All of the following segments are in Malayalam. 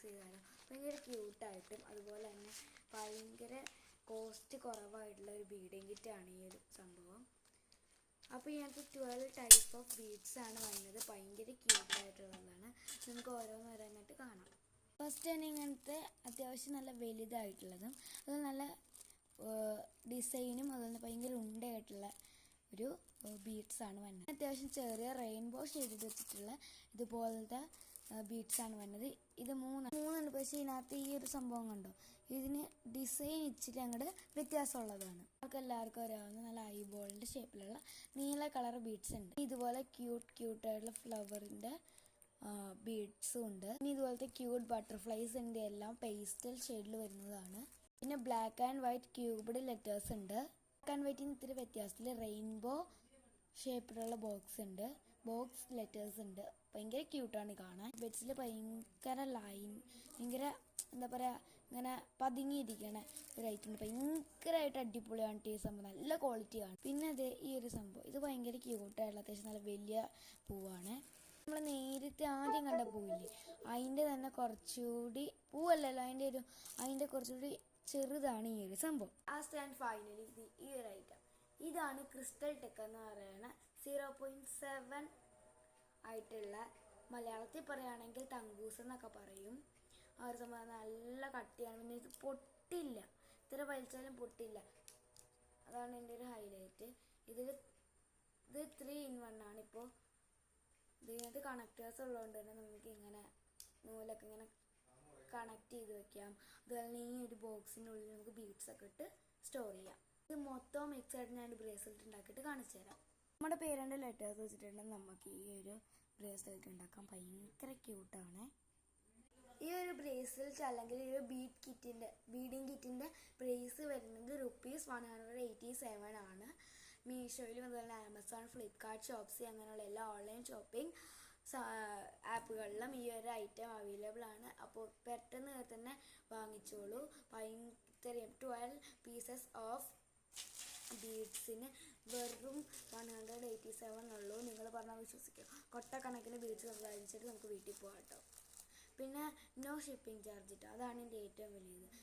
അൺബോക്സ് ചെയ്താലോ? ഭയങ്കര ക്യൂട്ടായിട്ടും അതുപോലെ തന്നെ ഭയങ്കര കോസ്റ്റ് കുറവായിട്ടുള്ള ഒരു ബീഡിങ് കിറ്റാണ് ഈ ഒരു സംഭവം. അപ്പോൾ ഇതിനകത്ത് 12 ടൈപ്പ് ഓഫ് ബീഡ്സ് ആണ് വന്നത്. ഭയങ്കര ക്യൂട്ടായിട്ടുള്ളതാണ്. നമുക്ക് ഓരോന്നോരോന്നായിട്ട് കാണാം. ഫസ്റ്റ് തന്നെ ഇങ്ങനത്തെ അത്യാവശ്യം നല്ല വലുതായിട്ടുള്ളതും അത് നല്ല ഡിസൈനും അതുപോലെ ഭയങ്കര ഉണ്ടയായിട്ടുള്ള ഒരു ബീഡ്സാണ് വന്നത്. അത്യാവശ്യം ചെറിയ റെയിൻബോ ഷെയ്ഡ് വെച്ചിട്ടുള്ള ഇതുപോലത്തെ ബീഡ്സാണ് വന്നത്. ഇത് മൂന്നുണ്ട്. പക്ഷേ ഇതിനകത്ത് ഈ ഒരു സംഭവം കണ്ടോ, ഇതിന് ഡിസൈൻ ഇച്ചിരി അങ്ങോട്ട് വ്യത്യാസമുള്ളതാണ്. നമുക്ക് എല്ലാവർക്കും അറിയാവുന്ന നല്ല ഐബോളിൻ്റെ ഷേപ്പിലുള്ള നീല കളർ ബീഡ്സ് ഉണ്ട്. ഇതുപോലെ ക്യൂട്ടായിട്ടുള്ള ഫ്ലവറിൻ്റെ ബീഡ്സും ഉണ്ട്. ഇനി ഇതുപോലത്തെ ക്യൂട്ട് ബട്ടർഫ്ലൈസിൻ്റെ എല്ലാം പേസ്റ്റൽ ഷെയ്ഡിൽ വരുന്നതാണ്. പിന്നെ black and white cubed letters ഉണ്ട്. ബ്ലാക്ക് ആൻഡ് വൈറ്റിന് ഇത്തിരി വ്യത്യാസത്തിൽ റെയിൻബോ ഷേപ്പിലുള്ള ബോക്സ് ലെറ്റേഴ്സ് ഉണ്ട്. ഭയങ്കര ക്യൂട്ടാണ് കാണാൻ. ബെഡ്സിൽ ഭയങ്കര ഭയങ്കര എന്താ പറയുക, ഇങ്ങനെ പതുങ്ങിയിരിക്കണ ഒരു ഐറ്റം ഉണ്ട്. ഭയങ്കരമായിട്ട് അടിപൊളിയാണ് ഈ സംഭവം, നല്ല ക്വാളിറ്റിയാണ്. പിന്നെ അത് ഈ ഒരു സംഭവം ഇത് ഭയങ്കര ക്യൂട്ടായിട്ടുള്ള അത്യാവശ്യം നല്ല വലിയ പൂവാണ്. നമ്മൾ നേരത്തെ ആദ്യം കണ്ട പൂവില്ലേ, അതിൻ്റെ തന്നെ കുറച്ചുകൂടി പൂവല്ലല്ലോ, അതിൻ്റെ കുറച്ചുകൂടി ചെറുതാണ് ഈ ഒരു സംഭവം. ലാസ്റ്റ് ആൻഡ് ഫൈനലി ഈ ഒരു ഐറ്റം ഇതാണ് ക്രിസ്റ്റൽ ടെക് എന്ന് പറയുന്ന 0.7 ആയിട്ടുള്ള, മലയാളത്തിൽ പറയുകയാണെങ്കിൽ തങ്കൂസ് എന്നൊക്കെ പറയും. ആ ഒരു സംഭവം നല്ല കട്ടിയാണ്. പിന്നെ ഇത് പൊട്ടില്ല, ഇത്ര വലിച്ചാലും പൊട്ടില്ല. അതാണ് എൻ്റെ ഒരു ഹൈലൈറ്റ്. ഇത് 3 in 1 ആണ്. ഇപ്പോൾ ഇതിനകത്ത് കണക്റ്റേഴ്സ് ഉള്ളതുകൊണ്ട് തന്നെ നമുക്ക് ഇങ്ങനെ നൂലൊക്കെ ഇങ്ങനെ കണക്ട് ചെയ്ത് വെക്കാം. അതുപോലെ തന്നെ ഈ ഒരു ബോക്സിനുള്ളിൽ നമുക്ക് ബീഡ്സ് ഒക്കെ ഇട്ട് സ്റ്റോർ ചെയ്യാം. ഇത് മൊത്തം മിക്സ് ആയിട്ട് ഞാൻ ബ്രേസ്ലെറ്റ് ഉണ്ടാക്കിയിട്ട് കാണിച്ചു തരാം. നമ്മുടെ പേരൻ്റെ ലെറ്റേഴ്സ് വെച്ചിട്ടുണ്ടെങ്കിൽ നമുക്ക് ഈ ഒരു ബ്രേസ്ലെറ്റ് ഉണ്ടാക്കാം. ഭയങ്കര ക്യൂട്ടാണ്. ഈ ഒരു ബ്രേസ്ലെറ്റ് അല്ലെങ്കിൽ ഈ ഒരു ബീഡിങ് കിറ്റിൻ്റെ പ്രൈസ് വരുന്നത് ₹187 ആണ്. മീഷോയിലും അതുപോലെ ആമസോൺ, ഫ്ലിപ്കാർട്ട്, ഷോപ്സി അങ്ങനെയുള്ള എല്ലാ ഓൺലൈൻ ഷോപ്പിംഗ് ആപ്പുകളിലും ഈ ഒരു ഐറ്റം അവൈലബിൾ ആണ്. അപ്പോൾ പെട്ടെന്ന് തന്നെ വാങ്ങിച്ചോളൂ. ഭയങ്കര 12 പീസസ് ഓഫ് ബീഡ്സിന് വെറും 187 ഉള്ളൂ. നിങ്ങൾ പറഞ്ഞാൽ വിശ്വസിക്കും. കൊട്ടക്കണക്കിന് ബീഡ്സ് വാങ്ങിച്ചിട്ട് നമുക്ക് വീട്ടിൽ പോകാം കേട്ടോ. പിന്നെ നോ ഷിപ്പിംഗ് ചാർജ് കേട്ടോ, അതാണ് എൻ്റെ ഏറ്റവും വലിയത്.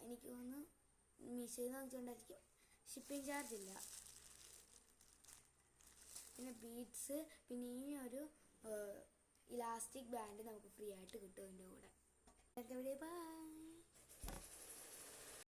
എനിക്ക് തോന്നുന്നു മീഷോയിൽ നിന്ന് വാങ്ങിച്ചുകൊണ്ടായിരിക്കും, ഷിപ്പിംഗ് ചാർജ് ഇല്ല. പിന്നെ ബീഡ്സ്, പിന്നെ ഈ ഒരു ഇലാസ്റ്റിക് ബാൻഡ് നമുക്ക് ഫ്രീ ആയിട്ട് കിട്ടും ഇതിൻ്റെ കൂടെ. ബൈ.